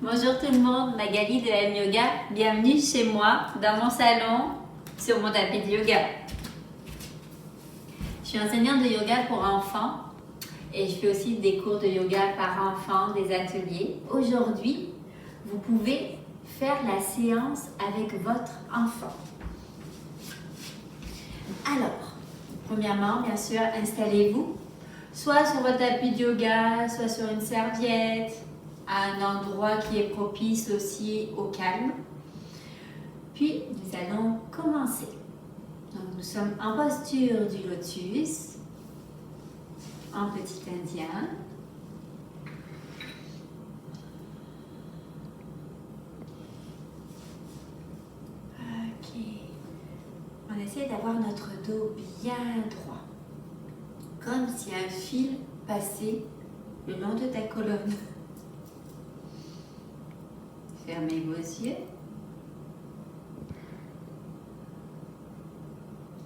Bonjour tout le monde, Magali de M Yoga. Bienvenue chez moi, dans mon salon, sur mon tapis de yoga. Je suis enseignante de yoga pour enfants et je fais aussi des cours de yoga par enfants, des ateliers. Aujourd'hui, vous pouvez faire la séance avec votre enfant. Alors, premièrement, bien sûr, installez-vous soit sur votre tapis de yoga, soit sur une serviette, à un endroit qui est propice aussi au calme. Puis, nous allons commencer. Donc, nous sommes en posture du lotus, en petit indien. Ok. On essaie d'avoir notre dos bien droit, comme si un fil passait le long de ta colonne. Fermez vos yeux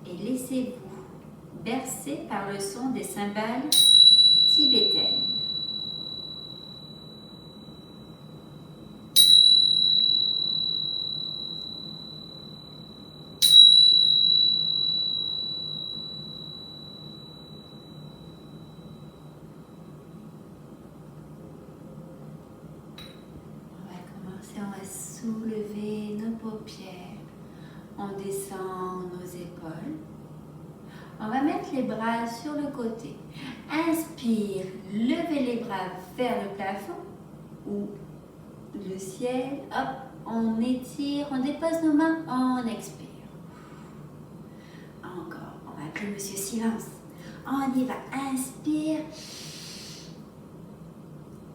et laissez-vous bercer par le son des cymbales tibétaines. On va soulever nos paupières, on descend nos épaules. On va mettre les bras sur le côté. Inspire, levez les bras vers le plafond ou le ciel. Hop, on étire, on dépose nos mains, on expire. Encore, on va appeler Monsieur Silence. On y va, inspire,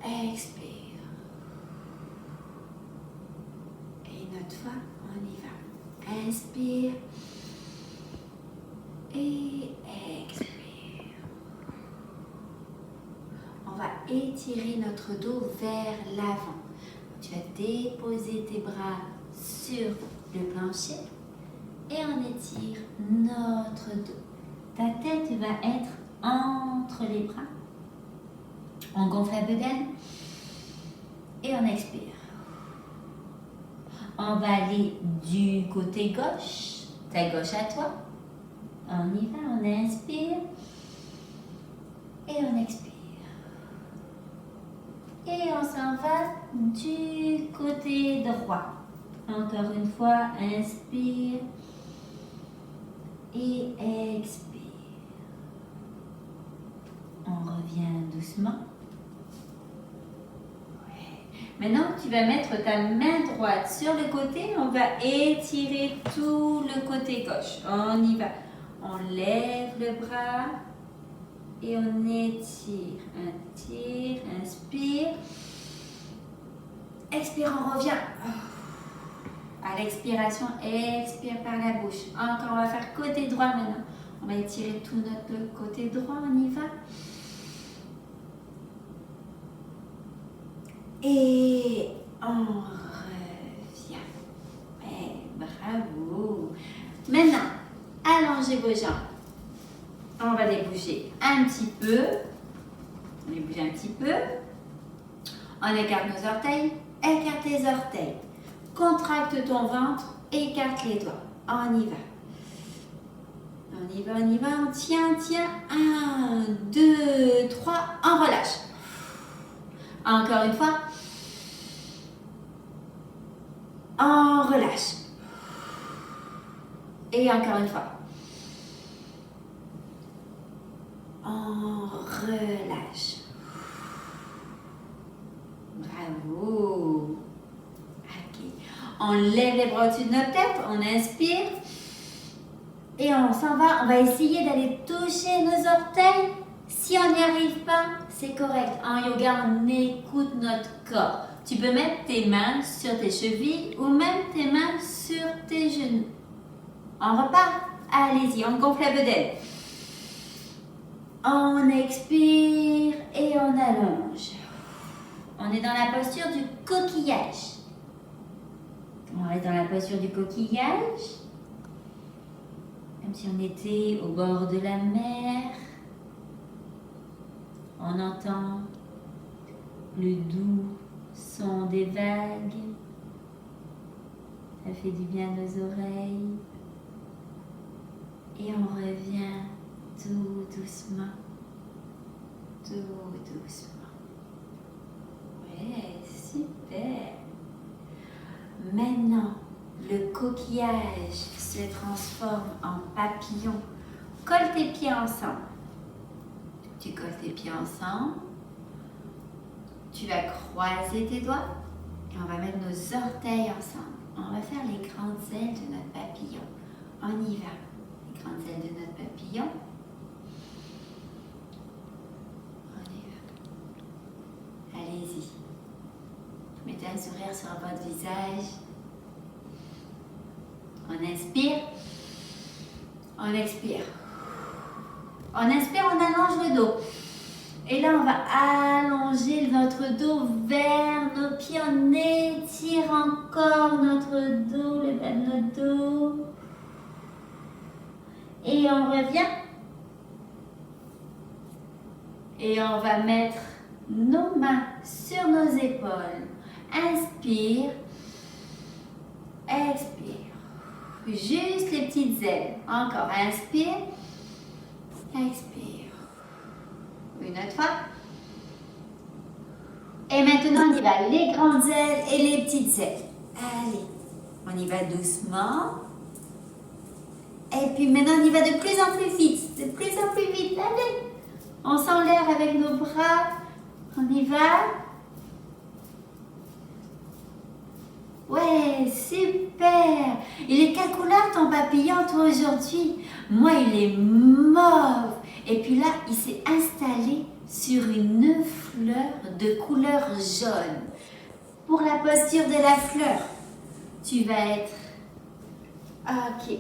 expire. Fois, on y va. Inspire et expire. On va étirer notre dos vers l'avant. Tu vas déposer tes bras sur le plancher et on étire notre dos. Ta tête va être entre les bras. On gonfle la bedaine et on expire. On va aller du côté gauche, ta gauche à toi. On y va, on inspire et on expire. Et on s'en va du côté droit. Encore une fois, inspire et expire. On revient doucement. Maintenant, tu vas mettre ta main droite sur le côté. On va étirer tout le côté gauche. On y va. On lève le bras et on étire. Intire, inspire. Expire, on revient. À l'expiration, expire par la bouche. Encore, on va faire côté droit maintenant. On va étirer tout notre côté droit. On y va. Et on revient. Bravo. Maintenant, allongez vos jambes. On va les bouger un petit peu. On les bouge un petit peu. On écarte nos orteils. Écarte tes orteils. Contracte ton ventre. Écarte les doigts. On y va. On y va, on y va. On tient, tient. 1, 2, 3. On relâche. Encore une fois. On relâche. Et encore une fois. On relâche. Bravo. Ok. On lève les bras au-dessus de notre tête. On inspire. Et on s'en va. On va essayer d'aller toucher nos orteils. Si on n'y arrive pas, c'est correct. En yoga, on écoute notre corps. Tu peux mettre tes mains sur tes chevilles ou même tes mains sur tes genoux. On repart. Allez-y, on gonfle la bedaine. On expire et on allonge. On est dans la posture du coquillage. On reste dans la posture du coquillage. Comme si on était au bord de la mer. On entend le doux son son des vagues. Ça fait du bien à nos oreilles. Et on revient tout doucement. Tout doucement. Ouais, super. Maintenant, le coquillage se transforme en papillon. Colle tes pieds ensemble. Tu colles tes pieds ensemble. Tu vas croiser tes doigts et on va mettre nos orteils ensemble. On va faire les grandes ailes de notre papillon. On y va. Les grandes ailes de notre papillon. On y va. Allez-y. Mettez un sourire sur votre visage. On inspire. On expire. On inspire, on allonge le dos. Et là, on va allonger notre dos vers nos pieds. On étire encore notre dos, le bas de notre dos. Et on revient. Et on va mettre nos mains sur nos épaules. Inspire. Expire. Juste les petites ailes. Encore. Inspire. Expire. Une autre fois. Et maintenant, on y va. Les grandes ailes et les petites ailes. Allez. On y va doucement. Et puis maintenant, on y va de plus en plus vite. De plus en plus vite. Allez. On sent l'air avec nos bras. On y va. Ouais, super. Il est quelle couleur ton papillon, toi, aujourd'hui? Moi, il est mauve. Et puis là, il s'est installé sur une fleur de couleur jaune. Pour la posture de la fleur, tu vas être... Ok.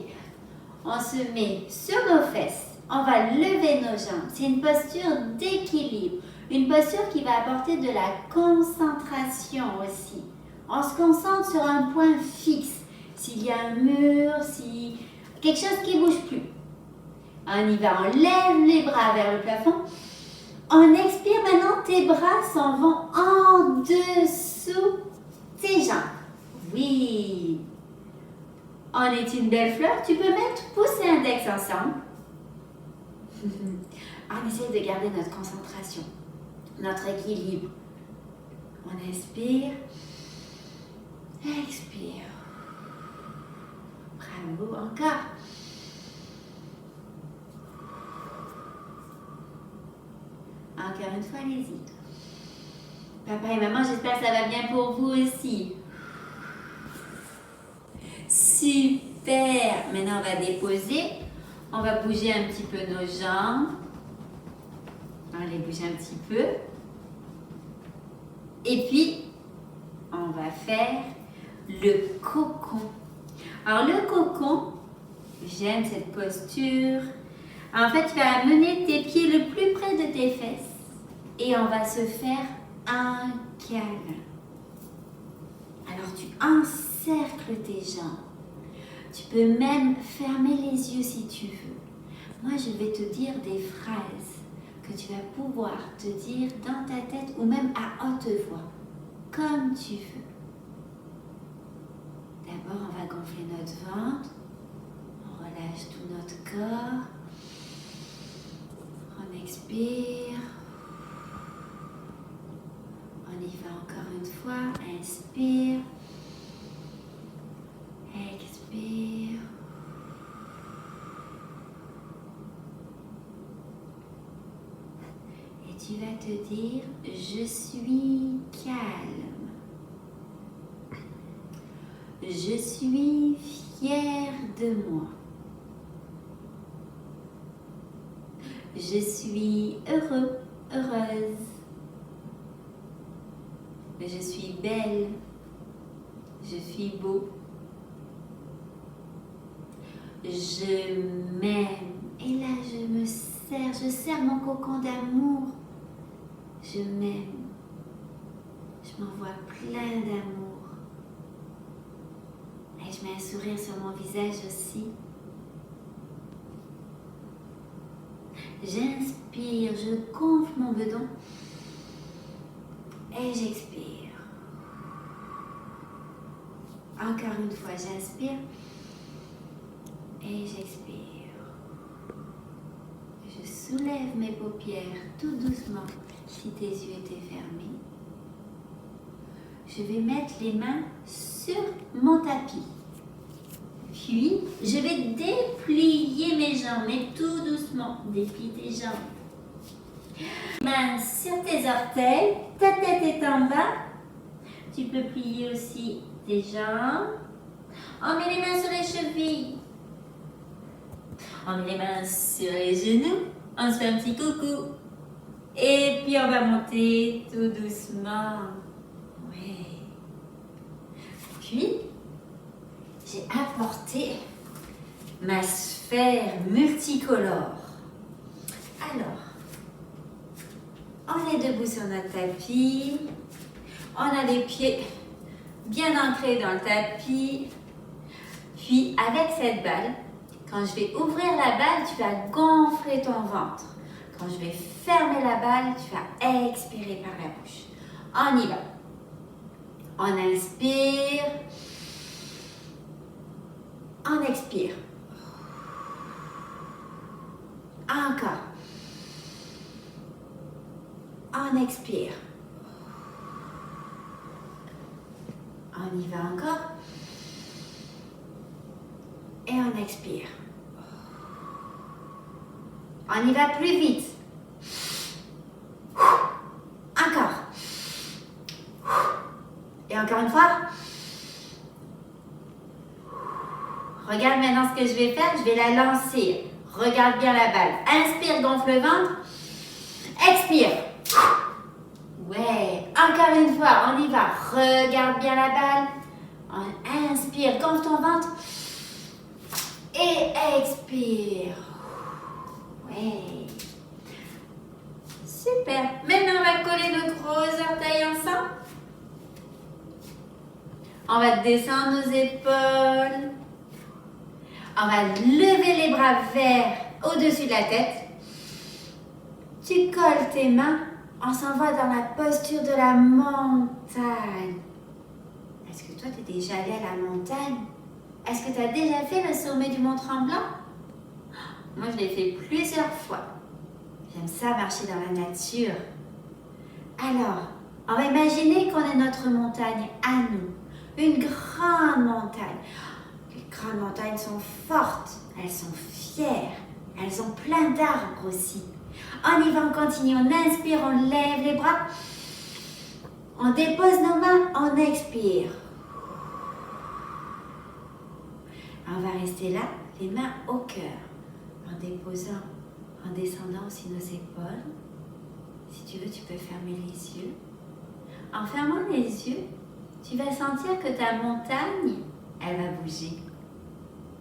On se met sur nos fesses. On va lever nos jambes. C'est une posture d'équilibre. Une posture qui va apporter de la concentration aussi. On se concentre sur un point fixe. S'il y a un mur, si quelque chose qui ne bouge plus. On y va, on lève les bras vers le plafond. On expire, maintenant tes bras s'en vont en dessous tes jambes. Oui. On est une belle fleur. Tu peux mettre pouce et index ensemble. On essaie de garder notre concentration, notre équilibre. On inspire. Expire. Bravo, encore. Encore une fois, allez-y. Papa et maman, j'espère que ça va bien pour vous aussi. Super. Maintenant, on va déposer. On va bouger un petit peu nos jambes. On va les bouger un petit peu. Et puis, on va faire le cocon. Alors, le cocon, j'aime cette posture. En fait, tu vas amener tes pieds le plus près de tes fesses et on va se faire un câlin. Alors, tu encercles tes jambes. Tu peux même fermer les yeux si tu veux. Moi, je vais te dire des phrases que tu vas pouvoir te dire dans ta tête ou même à haute voix, comme tu veux. D'abord, on va gonfler notre ventre. On relâche tout notre corps. On expire. On y va encore une fois. Inspire. Expire. Et tu vas te dire, je suis calme. Je suis fière de moi. Je suis heureux, heureuse. Je suis belle. Je suis beau. Je m'aime. Et là, je serre mon cocon d'amour. Je m'aime. Je m'envoie plein d'amour. Et je mets un sourire sur mon visage aussi. J'inspire, je gonfle mon bedon. Et j'expire. Encore une fois, j'inspire et j'expire. Je soulève mes paupières tout doucement si tes yeux étaient fermés. Je vais mettre les mains sur mon tapis. Puis, je vais déplier mes jambes, mais tout doucement. Déplie tes jambes. Mains sur tes orteils, ta tête est en bas. Tu peux plier aussi tes jambes. On met les mains sur les chevilles. On met les mains sur les genoux. On se fait un petit coucou. Et puis on va monter tout doucement. Ouais. Puis, j'ai apporté ma sphère multicolore. Alors, on est debout sur notre tapis. On a les pieds bien ancrés dans le tapis. Puis, avec cette balle, quand je vais ouvrir la balle, tu vas gonfler ton ventre. Quand je vais fermer la balle, tu vas expirer par la bouche. On y va. On inspire. On expire. Encore. On expire. On y va encore. Et on expire. On y va plus vite. Encore. Et encore une fois. Regarde maintenant ce que je vais faire. Je vais la lancer. Regarde bien la balle. Inspire, gonfle le ventre. Expire. Ouais. Encore une fois. On y va. Regarde bien la balle. On inspire, gonfle ton ventre. Et expire. Ouais. Super. Maintenant, on va coller nos gros orteils ensemble. On va descendre nos épaules. On va lever les bras vers au-dessus de la tête. Tu colles tes mains. On s'en va dans la posture de la montagne. Est-ce que toi, tu es déjà allé à la montagne? Est-ce que tu as déjà fait le sommet du Mont Tremblant? Moi, je l'ai fait plusieurs fois. J'aime ça, marcher dans la nature. Alors, on va imaginer qu'on est notre montagne à nous. Une grande montagne. Les grandes montagnes sont fortes. Elles sont fières. Elles ont plein d'arbres aussi. On y va, on continue. On inspire, on lève les bras. On dépose nos mains, on expire. On va rester là, les mains au cœur, en déposant, en descendant aussi nos épaules. Si tu veux, tu peux fermer les yeux. En fermant les yeux, tu vas sentir que ta montagne, elle va bouger.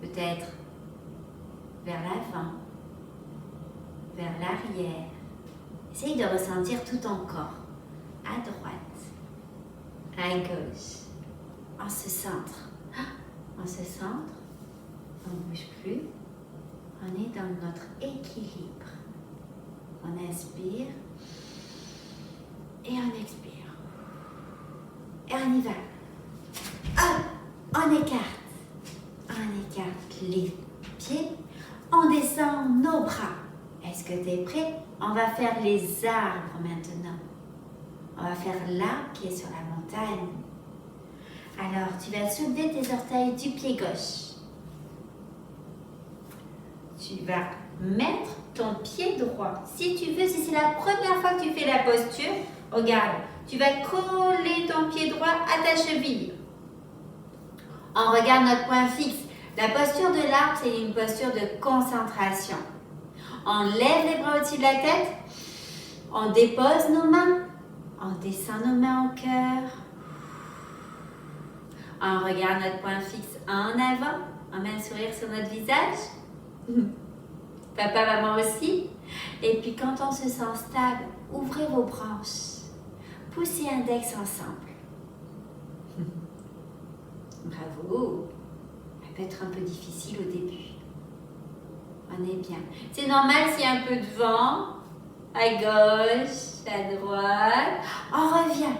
Peut-être vers l'avant, vers l'arrière. Essaye de ressentir tout ton corps, à droite, à gauche. On se centre. On se centre. On ne bouge plus. On est dans notre équilibre. On inspire et on expire. Et on y va. On écarte. On écarte les pieds. On descend nos bras. Est-ce que tu es prêt? On va faire les arbres maintenant. On va faire l'arbre qui est sur la montagne. Alors, tu vas soulever tes orteils du pied gauche. Tu vas mettre ton pied droit. Si tu veux, si c'est la première fois que tu fais la posture, regarde, tu vas coller ton pied droit à ta cheville. On regarde notre point fixe. La posture de l'arbre, c'est une posture de concentration. On lève les bras au-dessus de la tête. On dépose nos mains. On descend nos mains au cœur. On regarde notre point fixe en avant. On met un sourire sur notre visage. Papa, maman aussi. Et puis quand on se sent stable, ouvrez vos branches. Poussez index ensemble. Bravo. Ça peut être un peu difficile au début. On est bien. C'est normal s'il y a un peu de vent. À gauche, à droite. On revient.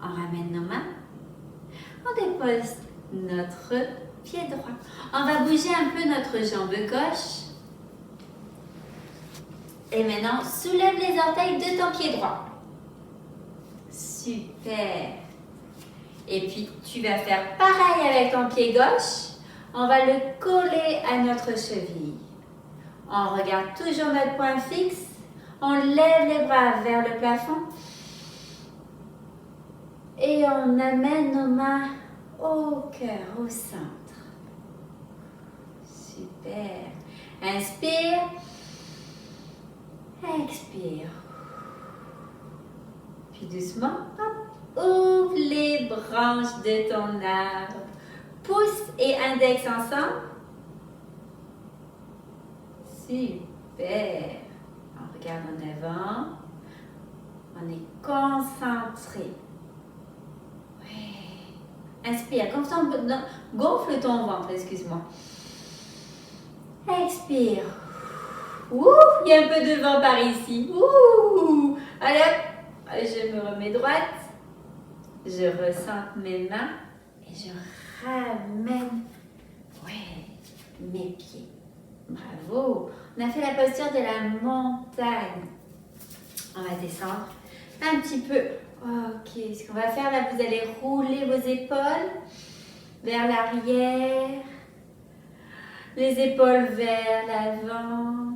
On ramène nos mains. On On dépose notre pied droit. On va bouger un peu notre jambe gauche. Et maintenant, soulève les orteils de ton pied droit. Super. Et puis, tu vas faire pareil avec ton pied gauche. On va le coller à notre cheville. On regarde toujours notre point fixe. On lève les bras vers le plafond. Et on amène nos mains au cœur, au centre. Super. Inspire. Expire. Puis doucement, hop, ouvre les branches de ton arbre. Pouce et index ensemble. Super. On regarde en avant. On est concentré. Ouais. Inspire. Gonfle ton ventre, excuse-moi. Expire. Ouh, il y a un peu de vent par ici. Ouh. Allez hop, je me remets droite. Je ressens mes mains et je ramène mes pieds. Bravo. On a fait la posture de la montagne. On va descendre un petit peu. Ok, ce qu'on va faire là, vous allez rouler vos épaules vers l'arrière. Les épaules vers l'avant.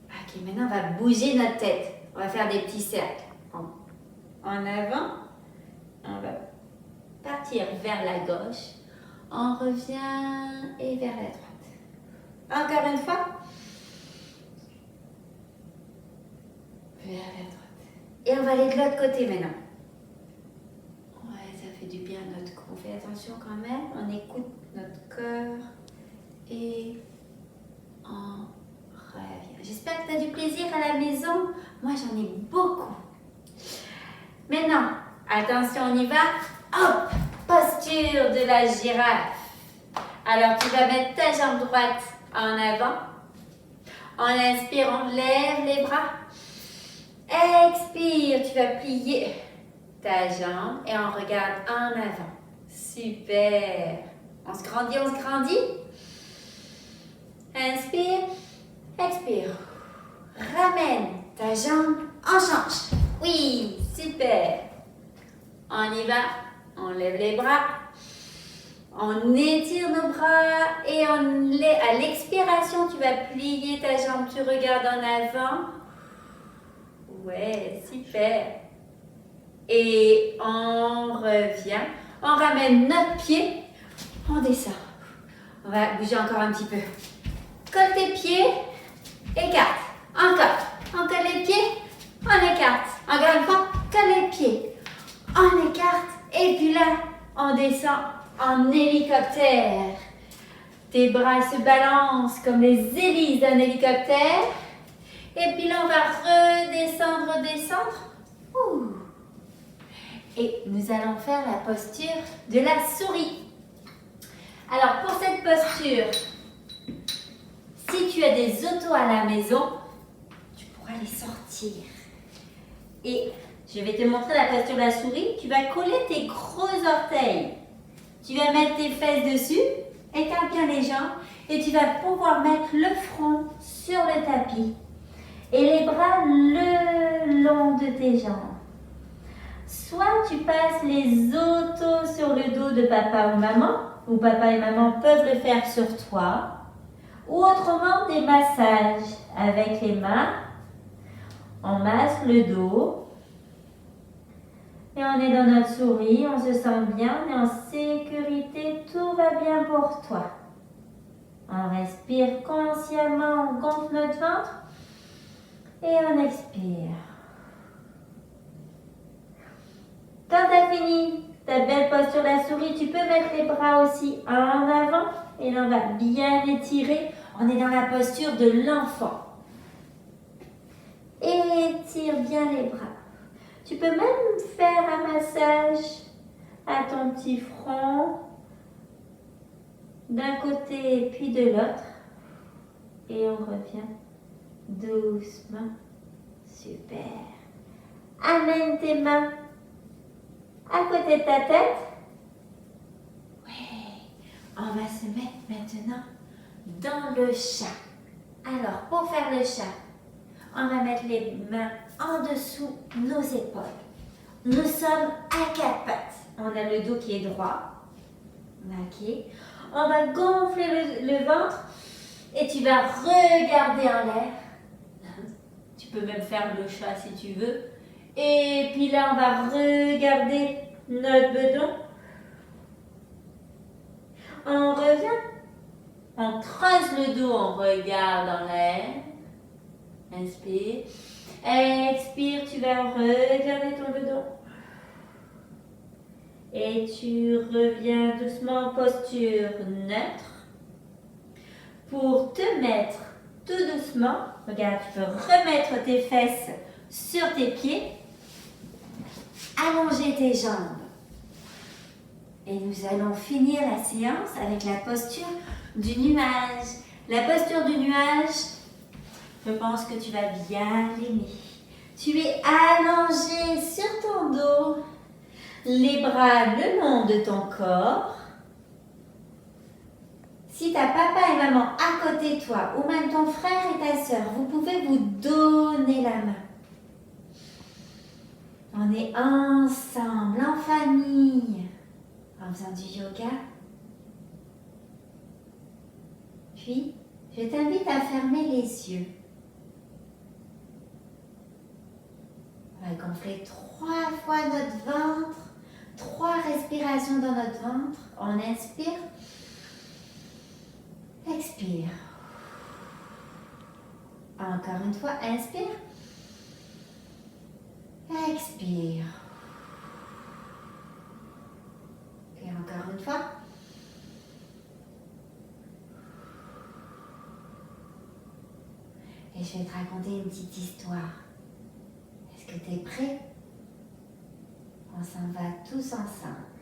Ok, maintenant on va bouger notre tête. On va faire des petits cercles. En avant, on va partir vers la gauche. On revient et vers la droite. Encore une fois. Vers la droite. Et on va aller de l'autre côté maintenant. Ouais, ça fait du bien à notre corps. On fait attention quand même. On écoute notre cœur et on revient. J'espère que tu as du plaisir à la maison. Moi, j'en ai beaucoup. Maintenant, attention, on y va. Hop, posture de la girafe. Alors, tu vas mettre ta jambe droite en avant. On inspire, on lève les bras. Expire, tu vas plier ta jambe et on regarde en avant. Super. On se grandit, on se grandit. Inspire, expire. Ramène ta jambe, on change. Oui, super. On y va, on lève les bras. On étire nos bras et à l'expiration, tu vas plier ta jambe, tu regardes en avant. Ouais, super. Et on revient. On ramène notre pied. On descend. On va bouger encore un petit peu. Colle tes pieds. Écarte. Encore. On colle les pieds. On écarte. Encore une fois. Colle les pieds. On écarte. Et puis là, on descend en hélicoptère. Tes bras se balancent comme les hélices d'un hélicoptère. Et puis là, on va redescendre, redescendre. Ouh. Et nous allons faire la posture de la souris. Alors, pour cette posture, si tu as des autos à la maison, tu pourras les sortir. Et je vais te montrer la posture de la souris. Tu vas coller tes gros orteils. Tu vas mettre tes fesses dessus, écarte bien les jambes et tu vas pouvoir mettre le front sur le tapis. Et les bras le long de tes jambes. Soit tu passes les autos sur le dos de papa ou maman, ou papa et maman peuvent le faire sur toi, ou autrement des massages avec les mains. On masse le dos et on est dans notre souris, on se sent bien, on est en sécurité, tout va bien pour toi. On respire consciemment, on gonfle notre ventre et on expire. Quand tu as fini ta belle posture de la souris, tu peux mettre les bras aussi en avant et là on va bien étirer. On est dans la posture de l'enfant. Étire bien les bras. Tu peux même faire un massage à ton petit front d'un côté puis de l'autre. Et on revient doucement. Super. Amène tes mains à côté de ta tête. Ouais. On va se mettre maintenant dans le chat. Alors, pour faire le chat, on va mettre les mains en dessous nos épaules. Nous sommes à quatre pattes. On a le dos qui est droit. Ok. On va gonfler le ventre et tu vas regarder en l'air. Tu peux même faire le chat si tu veux. Et puis là, on va regarder notre bedon. On revient. On creuse le dos, on regarde en l'air. Inspire. Expire, tu vas regarder ton bedon. Et tu reviens doucement en posture neutre. Pour te mettre tout doucement, regarde, tu peux remettre tes fesses sur tes pieds. Allonger tes jambes. Et nous allons finir la séance avec la posture du nuage. La posture du nuage, je pense que tu vas bien l'aimer. Tu es allongé sur ton dos, les bras le long de ton corps. Si ta papa et maman à côté de toi, ou même ton frère et ta soeur, vous pouvez vous donner la main. On est ensemble, en famille, en faisant du yoga. Puis, je t'invite à fermer les yeux. On va gonfler 3 fois notre ventre, 3 respirations dans notre ventre. On inspire, expire. Encore une fois, inspire, expire. Et encore une fois. Et je vais te raconter une petite histoire. Est-ce que tu es prêt? On s'en va tous ensemble.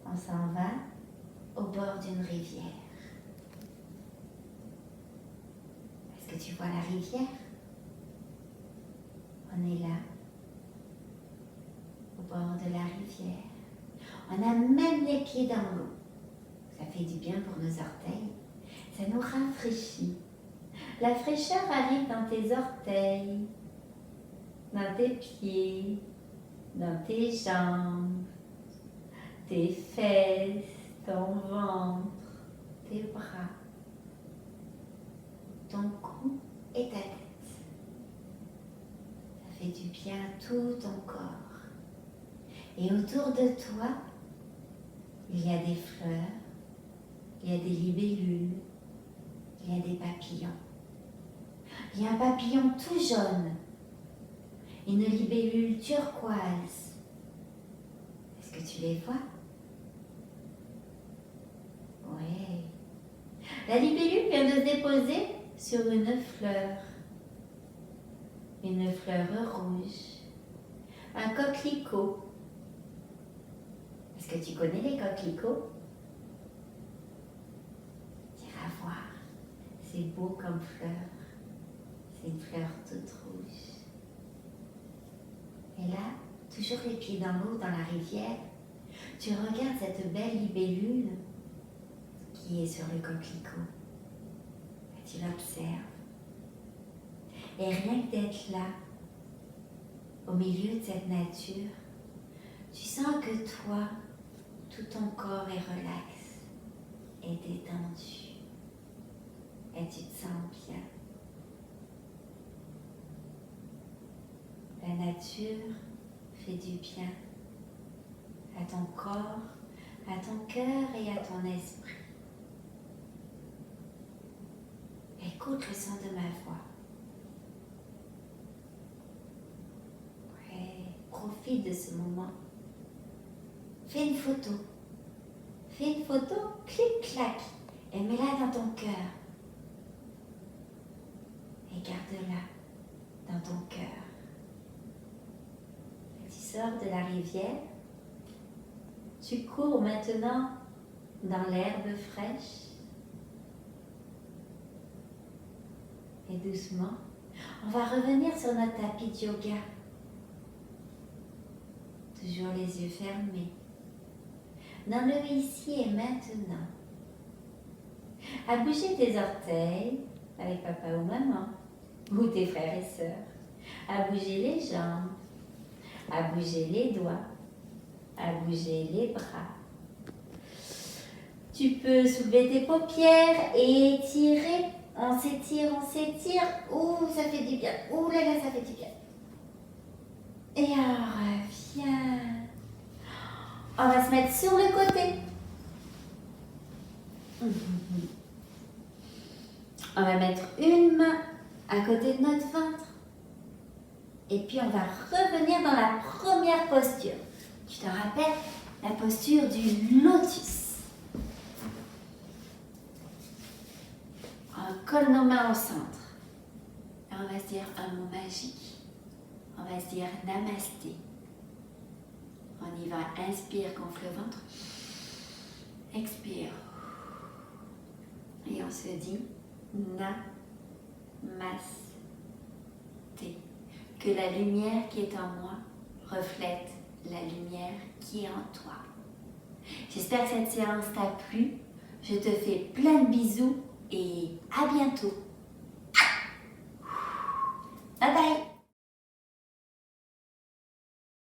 On s'en va au bord d'une rivière. Est-ce que tu vois la rivière? On est là, au bord de la rivière. On a même les pieds dans l'eau. Ça fait du bien pour nos orteils. Ça nous rafraîchit. La fraîcheur arrive dans tes orteils, dans tes pieds, dans tes jambes, tes fesses, ton ventre, tes bras, ton cou et ta tête. Ça fait du bien à tout ton corps. Et autour de toi, il y a des fleurs, il y a des libellules, il y a des papillons. Il y a un papillon tout jaune, une libellule turquoise. Est-ce que tu les vois? Oui. La libellule vient de se déposer sur une fleur rouge, un coquelicot. Est-ce que tu connais les coquelicots? T'iras voir, c'est beau comme fleur. C'est une fleur toute rouge. Et là, toujours les pieds dans l'eau, dans la rivière, tu regardes cette belle libellule qui est sur le coquelicot. Et tu l'observes. Et rien que d'être là, au milieu de cette nature, tu sens que toi, tout ton corps est relax, est détendu. Et tu te sens bien. La nature fait du bien à ton corps, à ton cœur et à ton esprit. Écoute le son de ma voix. Ouais, profite de ce moment. Fais une photo. Fais une photo, clic-clac, et mets-la dans ton cœur. Et garde-la dans ton cœur. Tu sors de la rivière, tu cours maintenant dans l'herbe fraîche et doucement, on va revenir sur notre tapis de yoga. toujours les yeux fermés. Dans le ici et maintenant. À bouger tes orteils avec papa ou maman, ou tes frères et sœurs. À bouger les jambes, à bouger les doigts, à bouger les bras. Tu peux soulever tes paupières et étirer. On s'étire, on s'étire. Ouh, ça fait du bien. Ouh là là, ça fait du bien. Et on revient. On va se mettre sur le côté. On va mettre une main à côté de notre ventre. Et puis on va revenir dans la première posture. Tu te rappelles la posture du lotus. On colle nos mains au centre. Et on va se dire un mot magique. On va se dire namasté. On y va, inspire, gonfle le ventre. Expire. Et on se dit namasté. Que la lumière qui est en moi reflète la lumière qui est en toi. J'espère que cette séance t'a plu. Je te fais plein de bisous et à bientôt. Bye bye.